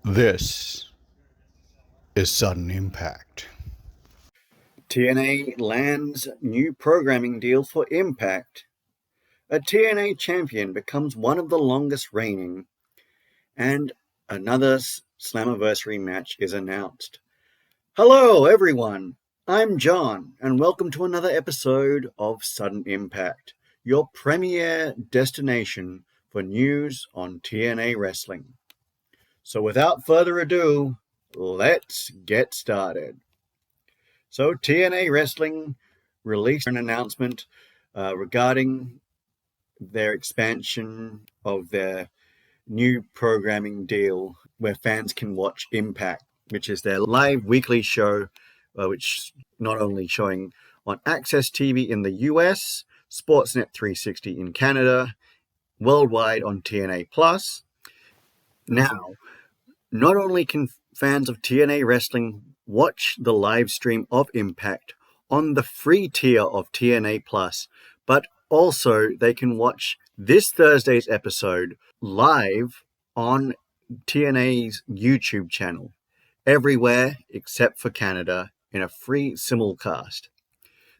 This is Sudden Impact. TNA lands new programming deal for Impact. A TNA champion becomes one of the longest reigning, and another Slammiversary match is announced. Hello, everyone. I'm John, and welcome to another episode of Sudden Impact, your premier destination for news on TNA wrestling. So without further ado, let's get started. So TNA Wrestling released an announcement regarding their expansion of their new programming deal where fans can watch Impact, which is their live weekly show, which not only showing on Access TV in the US, Sportsnet 360 in Canada, worldwide on TNA Plus. Now, not only can fans of TNA Wrestling watch the live stream of Impact on the free tier of TNA Plus, but also they can watch this Thursday's episode live on TNA's YouTube channel, everywhere except for Canada, in a free simulcast.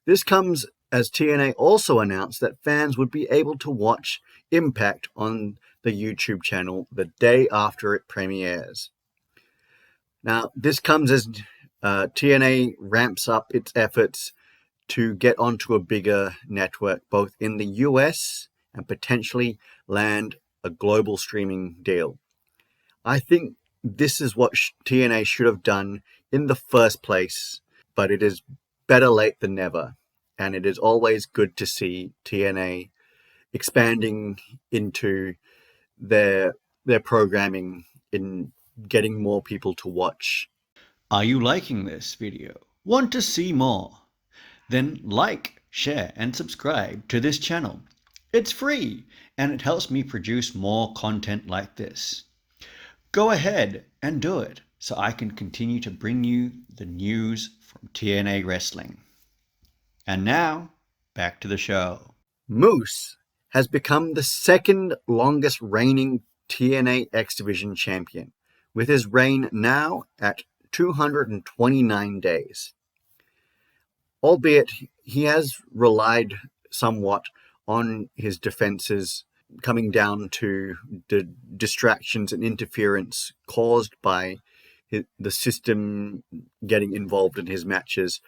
This comes as TNA also announced that fans would be able to watch Impact on the YouTube channel the day after it premieres. Now, this comes as TNA ramps up its efforts to get onto a bigger network, both in the US and potentially land a global streaming deal. I think this is what TNA should have done in the first place, but it is better late than never. And it is always good to see TNA expanding into their programming in getting more people to watch. Are you liking this video? Want to see more? Then like, share, and subscribe to this channel. It's free, and it helps me produce more content like this. Go ahead and do it so I can continue to bring you the news from TNA Wrestling. And now, back to the show. Moose has become the second longest reigning TNA X Division champion, with his reign now at 229 days. Albeit he has relied somewhat on his defenses, coming down to the distractions and interference caused by the system getting involved in his matches.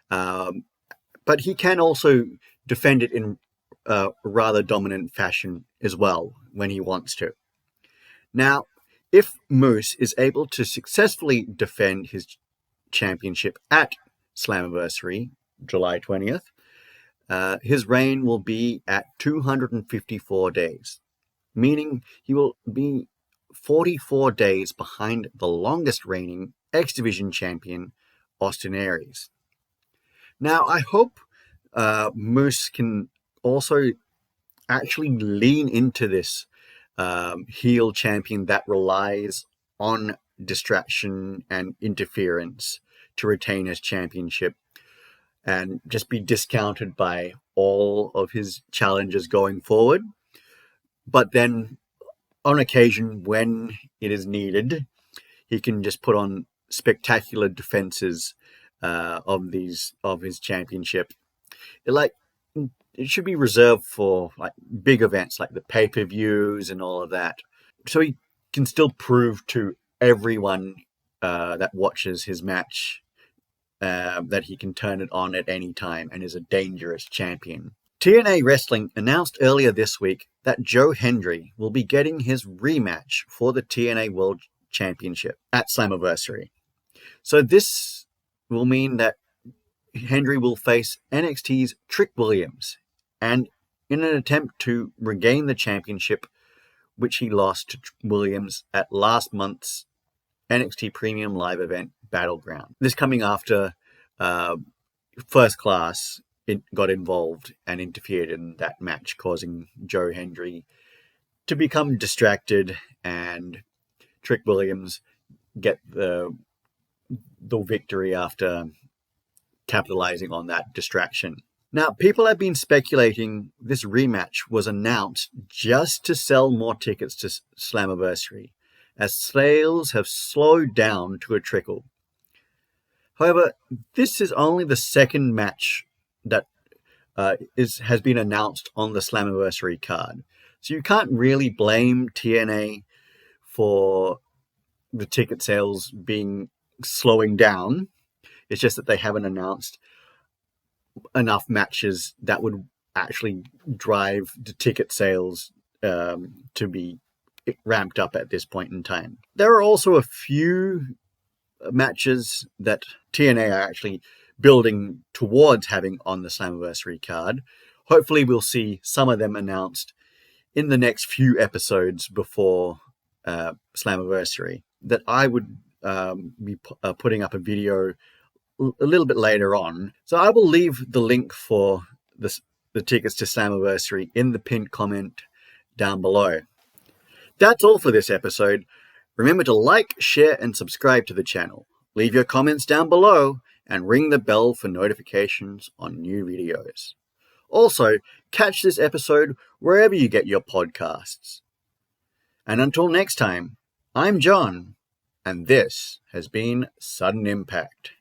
But he can also defend it in a rather dominant fashion as well when he wants to. Now, if Moose is able to successfully defend his championship at Slammiversary, July 20th, his reign will be at 254 days, meaning he will be 44 days behind the longest reigning X Division champion, Austin Aries. Now, I hope Moose can also actually lean into this heel champion that relies on distraction and interference to retain his championship and just be discounted by all of his challenges going forward. But then on occasion, when it is needed, he can just put on spectacular defenses of his championship. It should be reserved for like big events like the pay-per-views and all of that. So he can still prove to everyone that watches his match that he can turn it on at any time and is a dangerous champion. TNA Wrestling announced earlier this week that Joe Hendry will be getting his rematch for the TNA World Championship at Slammiversary. So this will mean that Hendry will face NXT's Trick Williams, and in an attempt to regain the championship, which he lost to Williams at last month's NXT Premium Live event, Battleground. This coming after First Class got involved and interfered in that match, causing Joe Hendry to become distracted and Trick Williams get the victory after capitalizing on that distraction. Now, people have been speculating this rematch was announced just to sell more tickets to Slammiversary, as sales have slowed down to a trickle. However, this is only the second match that has been announced on the Slammiversary card. So you can't really blame TNA for the ticket sales slowing down. It's just that they haven't announced enough matches that would actually drive the ticket sales to be ramped up at this point in time. There are also a few matches that TNA are actually building towards having on the Slammiversary card. Hopefully we'll see some of them announced in the next few episodes before Slammiversary, that I would be putting up a video a little bit later on. So I will leave the link for the tickets to Slammiversary in the pinned comment down below. That's all for this episode. Remember to like, share, and subscribe to the channel. Leave your comments down below and ring the bell for notifications on new videos. Also, catch this episode wherever you get your podcasts. And until next time, I'm John, and this has been Sudden Impact.